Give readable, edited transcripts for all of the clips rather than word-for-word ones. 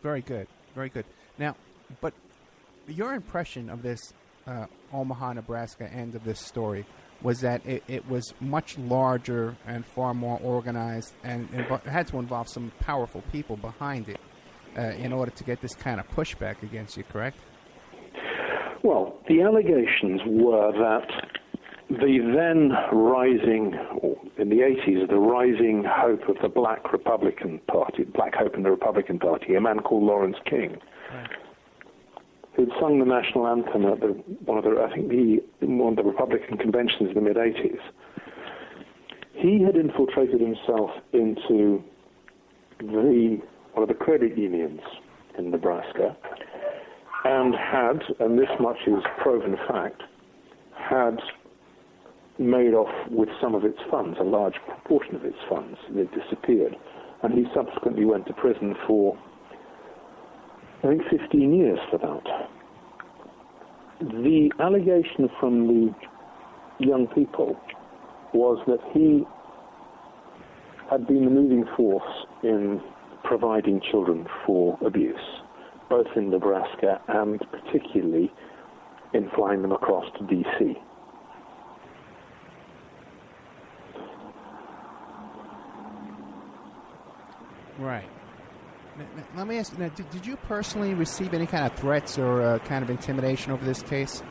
Very good. Very good. Now, but your impression of this Omaha, Nebraska end of this story was that it was much larger and far more organized, and it had to involve some powerful people behind it in order to get this kind of pushback against you, correct? Well, the allegations were that the then rising, or in the 80s, the rising hope of the Black Republican Party, Black Hope in the Republican Party, a man called Lawrence King, right, who'd sung the national anthem at one of the Republican conventions in the mid-80s. He had infiltrated himself into one of the credit unions in Nebraska, and had, and this much is proven fact, had made off with some of its funds, a large proportion of its funds. They disappeared. And he subsequently went to prison for, I think, 15 years for that. The allegation from the young people was that he had been the moving force in providing children for abuse, both in Nebraska and particularly in flying them across to D.C. Right. Now, let me ask you, did you personally receive any kind of threats or kind of intimidation over this case?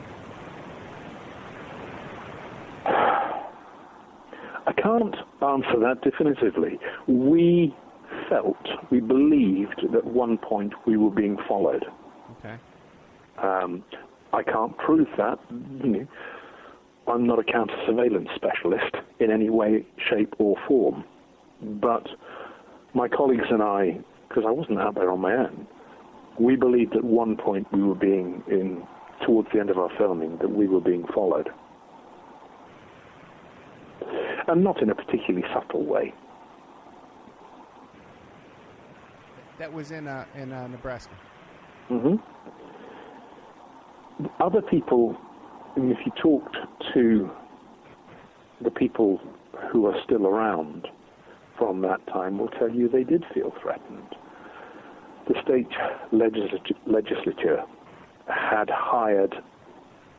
I can't answer that definitively. We believed that at one point we were being followed. Okay. I can't prove that. I'm not a counter-surveillance specialist in any way, shape, or form. But my colleagues and I, because I wasn't out there on my own, we believed at one point we were towards the end of our filming, that we were being followed. And not in a particularly subtle way. That was in Nebraska. Mm-hmm. Other people, if you talked to the people who are still around from that time, will tell you they did feel threatened. The state legislature had hired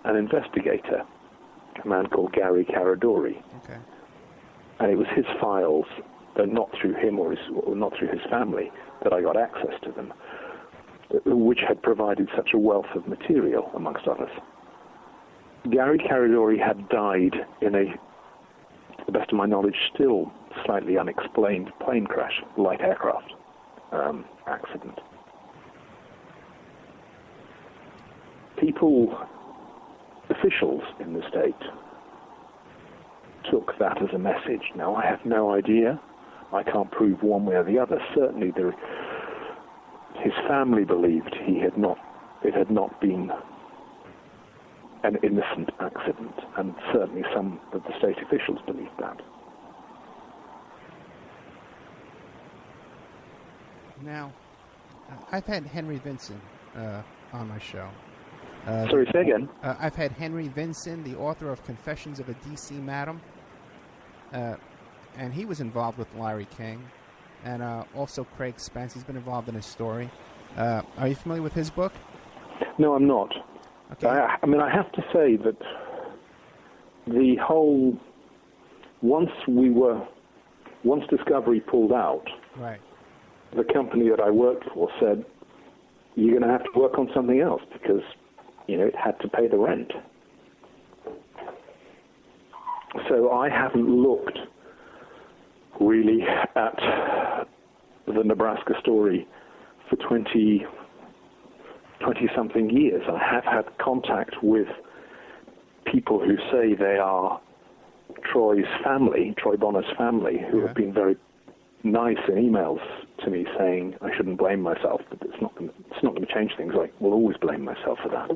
an investigator, a man called Gary Caradori. Okay. And it was his files, though not through him or not through his family, that I got access to them, which had provided such a wealth of material, amongst others. Gary Caradori had died in a, to the best of my knowledge, still slightly unexplained plane crash, light aircraft accident. Officials in the state took that as a message. Now, I have no idea. I can't prove one way or the other. Certainly, his family believed it had not been an innocent accident, and certainly some of the state officials believed that. Now, I've had Henry Vinson on my show. Sorry, say again? I've had Henry Vinson, the author of Confessions of a D.C. Madam, and he was involved with Larry King, and also Craig Spence. He's been involved in his story. Are you familiar with his book? No, I'm not. Okay. I mean, I have to say that the whole, once Discovery pulled out, right, the company that I worked for said, you're going to have to work on something else because, it had to pay the rent. So I haven't looked really at the Nebraska story for 20-something years. I have had contact with people who say they are Troy Bonner's family, who have been very nice in emails to me saying I shouldn't blame myself, but it's not going to change things. I will always blame myself for that.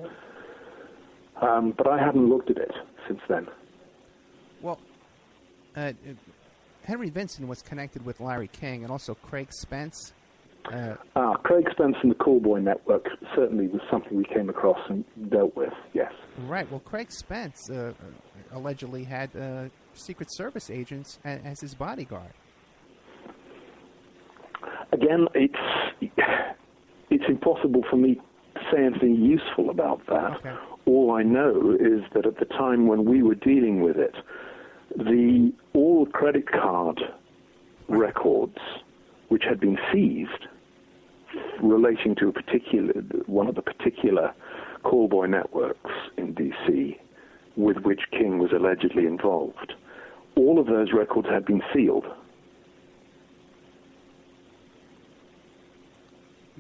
But I haven't looked at it since then. Well, Henry Vinson was connected with Larry King and also Craig Spence. Craig Spence and the Callboy Network certainly was something we came across and dealt with, yes. Right. Well, Craig Spence allegedly had Secret Service agents as his bodyguard. Again, it's impossible for me to say anything useful about that. Okay. All I know is that at the time when we were dealing with it, all credit card records which had been seized relating to one of the particular callboy networks in D.C. with which King was allegedly involved, all of those records had been sealed.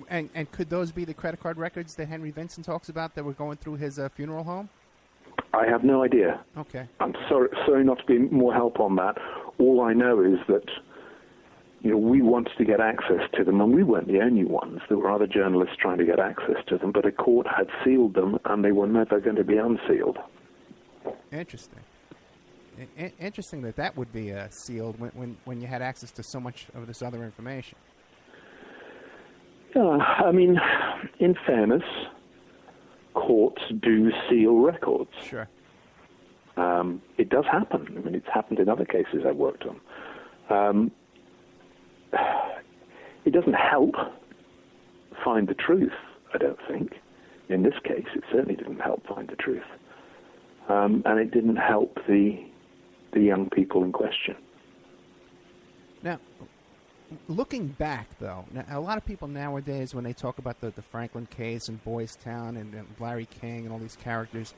And could those be the credit card records that Henry Vincent talks about that were going through his funeral home? I have no idea. Okay. I'm sorry not to be more help on that. All I know is that we wanted to get access to them, and we weren't the only ones. There were other journalists trying to get access to them, but a court had sealed them, and they were never going to be unsealed. Interesting. Interesting that would be sealed when you had access to so much of this other information. Yeah, I mean, in fairness, courts do seal records. Sure. It does happen. I mean, it's happened in other cases I've worked on. It doesn't help find the truth, I don't think. In this case, it certainly didn't help find the truth. And it didn't help the young people in question. Now, looking back, though, a lot of people nowadays, when they talk about the Franklin case and Boys Town and Larry King and all these characters,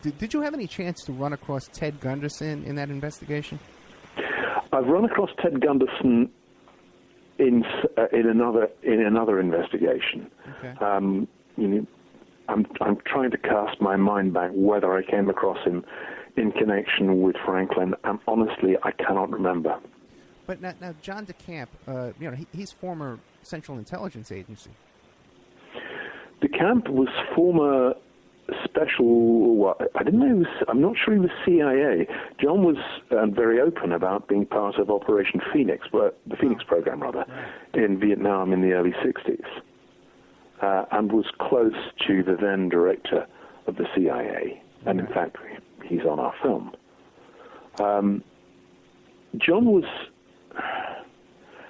did you have any chance to run across Ted Gunderson in that investigation? I've run across Ted Gunderson in another investigation. Okay. I'm trying to cast my mind back whether I came across him in connection with Franklin, and honestly, I cannot remember. But now John DeCamp, he's former Central Intelligence Agency. DeCamp was former special. I didn't know. I'm not sure he was CIA. John was very open about being part of Operation Phoenix, the Phoenix program rather, in Vietnam in the early '60s, and was close to the then director of the CIA. And in fact, he's on our film. John was,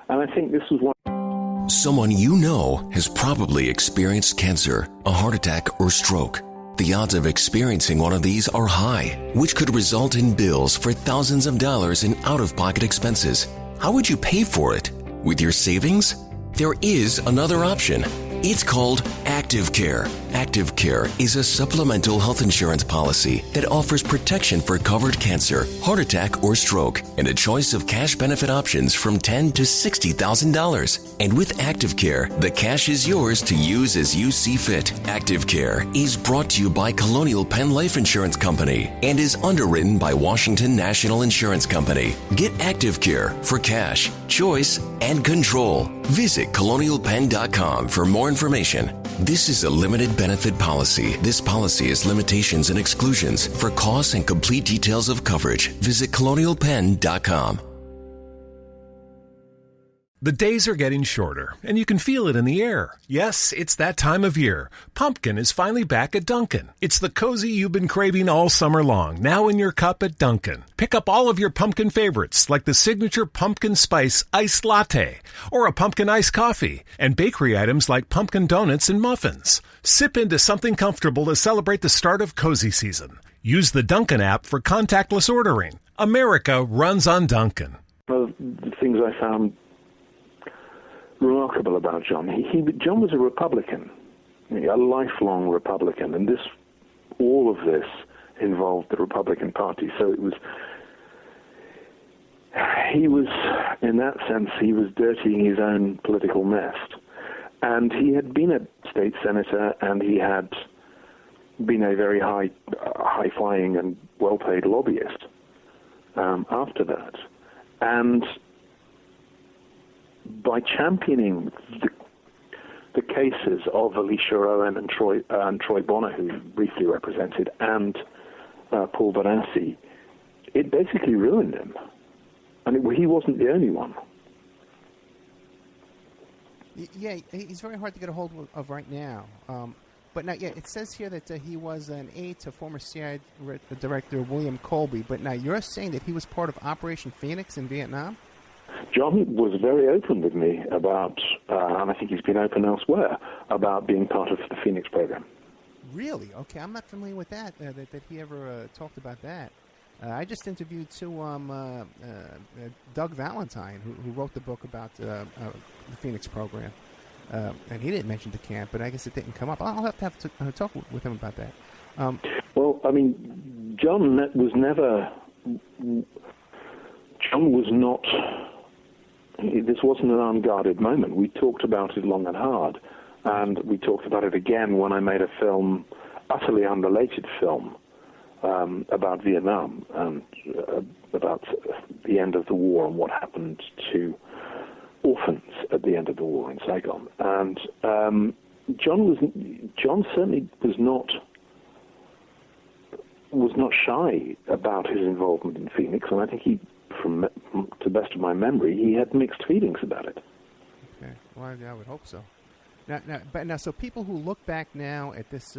and I think this was one. Someone you know has probably experienced cancer, a heart attack, or stroke. The odds of experiencing one of these are high, which could result in bills for thousands of dollars in out-of-pocket expenses. How would you pay for it? With your savings? There is another option. It's called Active Care. Active Care is a supplemental health insurance policy that offers protection for covered cancer, heart attack, or stroke, and a choice of cash benefit options from $10,000 to $60,000. And with Active Care, the cash is yours to use as you see fit. Active Care is brought to you by Colonial Penn Life Insurance Company and is underwritten by Washington National Insurance Company. Get Active Care for cash, choice, and control. Visit colonialpenn.com for more information. This is a limited benefit policy. This policy has limitations and exclusions. For costs and complete details of coverage, visit colonialpenn.com. The days are getting shorter, and you can feel it in the air. Yes, it's that time of year. Pumpkin is finally back at Dunkin'. It's the cozy you've been craving all summer long, now in your cup at Dunkin'. Pick up all of your pumpkin favorites, like the signature pumpkin spice iced latte, or a pumpkin iced coffee, and bakery items like pumpkin donuts and muffins. Sip into something comfortable to celebrate the start of cozy season. Use the Dunkin' app for contactless ordering. America runs on Dunkin'. One of the things I found remarkable about John, John was a Republican, a lifelong Republican, and all of this involved the Republican Party. So he was, in that sense, he was dirtying his own political nest. And he had been a state senator, and he had been a very high-flying and well-paid lobbyist after that. And by championing the cases of Alicia Owen and Troy Bonner, who he briefly represented, and Paul Bonassi, it basically ruined him. And he wasn't the only one. Yeah, he's very hard to get a hold of right now. But now, it says here that he was an aide to former CIA Director William Colby. But now you're saying that he was part of Operation Phoenix in Vietnam? John was very open with me about and I think he's been open elsewhere about being part of the Phoenix program. Really? Okay, I'm not familiar with that. That he ever talked about that. I just interviewed Doug Valentine, who wrote the book about the Phoenix program, and he didn't mention the camp, but I guess it didn't come up. I'll have to talk with him about that. Well, I mean, John was not. This wasn't an unguarded moment. We talked about it long and hard, and we talked about it again when I made a film, utterly unrelated film, about Vietnam and about the end of the war and what happened to orphans at the end of the war in Saigon. And John certainly was not shy about his involvement in Phoenix, and I think he, to the best of my memory, he had mixed feelings about it. Okay, well, I would hope so. Now, so people who look back now at this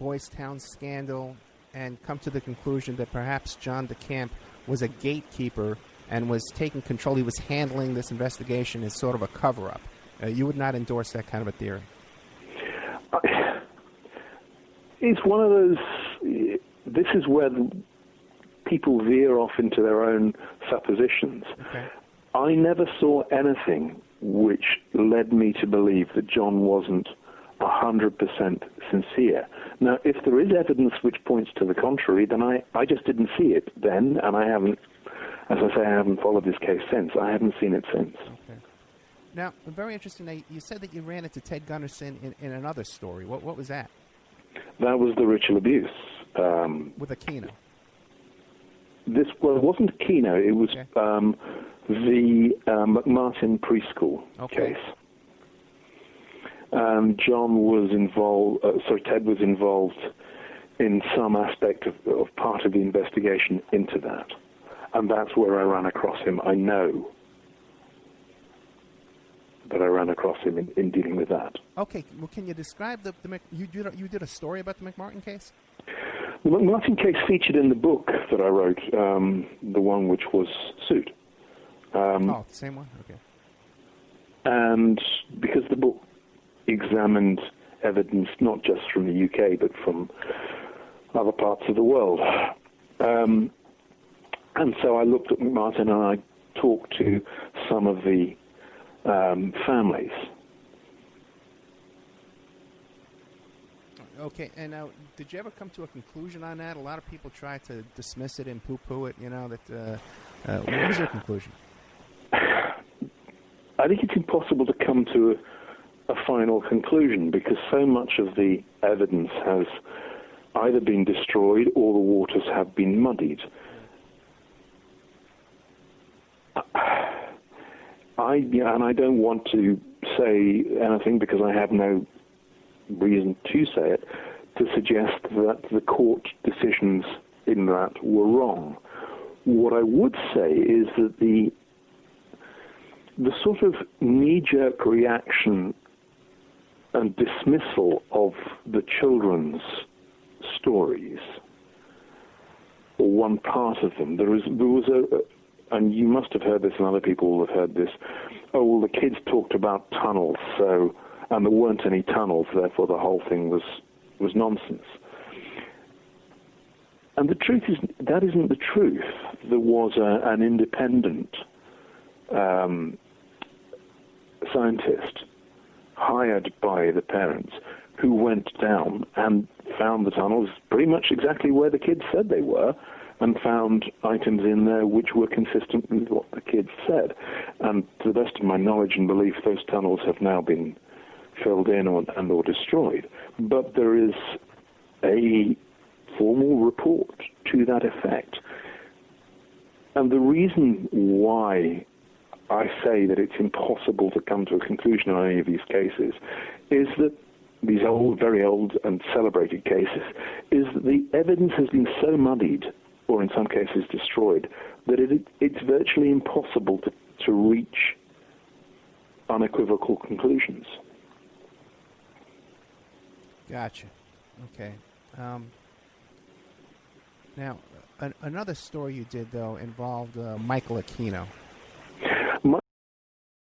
Boys Town scandal and come to the conclusion that perhaps John DeCamp was a gatekeeper and was taking control, he was handling this investigation as sort of a cover-up. You would not endorse that kind of a theory? It's one of those. This is where people veer off into their own suppositions. Okay. I never saw anything which led me to believe that John wasn't 100% sincere. Now, if there is evidence which points to the contrary, then I just didn't see it then, and I haven't, as I say, I haven't followed this case since. I haven't seen it since. Okay. Now, very interesting. Now, you said that you ran into Ted Gunderson in another story. What was that? That was the ritual abuse. With a Keno. It wasn't a Keno. It was the McMartin preschool case. John was involved. Ted was involved in some aspect of part of the investigation into that, and that's where I ran across him. I know that I ran across him in dealing with that. Okay, well, can you describe you did a story about the McMartin case? The McMartin case featured in the book that I wrote, the one which was sued. The same one? Okay. And because the book examined evidence not just from the UK but from other parts of the world. And so I looked at McMartin and I talked to some of the families. Okay, and now, did you ever come to a conclusion on that? A lot of people try to dismiss it and poo-poo it, what was your conclusion? I think it's impossible to come to a final conclusion because so much of the evidence has either been destroyed or the waters have been muddied. I don't want to say anything because I have no reason to say it, to suggest that the court decisions in that were wrong. What I would say is that the sort of knee-jerk reaction and dismissal of the children's stories, or one part of them, there was and you must have heard this, and other people will have heard this. Oh, well, the kids talked about tunnels, and there weren't any tunnels, therefore the whole thing was nonsense. And the truth is, that isn't the truth. There was an independent scientist hired by the parents who went down and found the tunnels pretty much exactly where the kids said they were, and found items in there which were consistent with what the kids said. And to the best of my knowledge and belief, those tunnels have now been filled in or destroyed. But there is a formal report to that effect. And the reason why I say that it's impossible to come to a conclusion on any of these cases is that these very old and celebrated cases, is that the evidence has been so muddied, or in some cases destroyed, that it's virtually impossible to reach unequivocal conclusions. Gotcha. Okay. Now, another story you did, though, involved Michael Aquino.